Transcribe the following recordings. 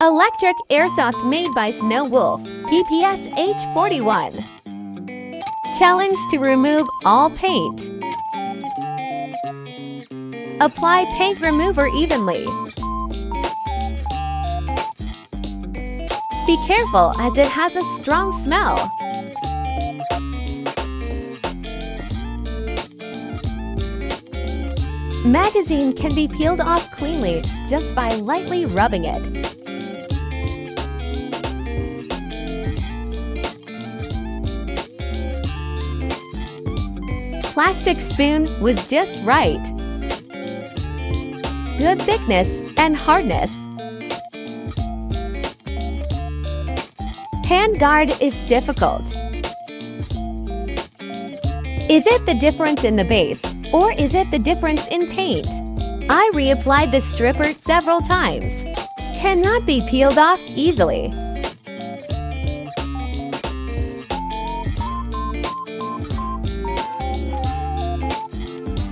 Electric airsoft made by Snow Wolf, PPSh-41. Challenge to remove all paint. Apply paint remover evenly. Be careful as it has a strong smell. Magazine can be peeled off cleanly just by lightly rubbing it. Plastic spoon was just right. Good thickness and hardness. Hand guard is difficult. Is it the difference in the base, or is it the difference in paint? I reapplied the stripper several times. Cannot be peeled off easily.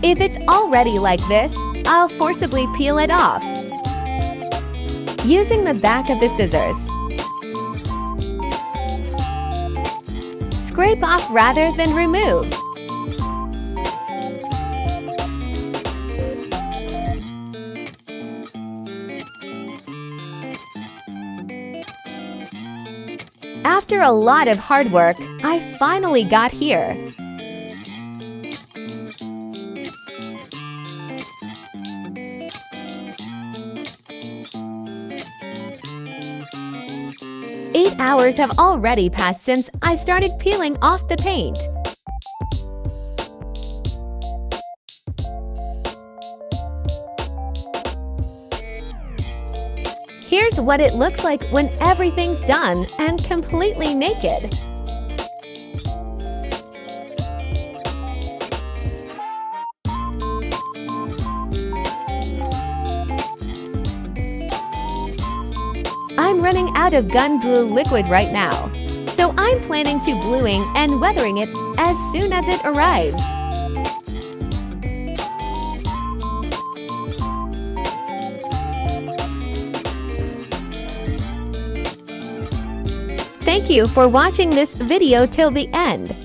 If it's already like this, I'll forcibly peel it off. Using the back of the scissors. Scrape off rather than remove. After a lot of hard work, I finally got here. Eight hours have already passed since I started peeling off the paint. Here's what it looks like when everything's done and completely naked. I'm running out of gun blue liquid right now, so I'm planning to bluing and weathering it as soon as it arrives. Thank you for watching this video till the end.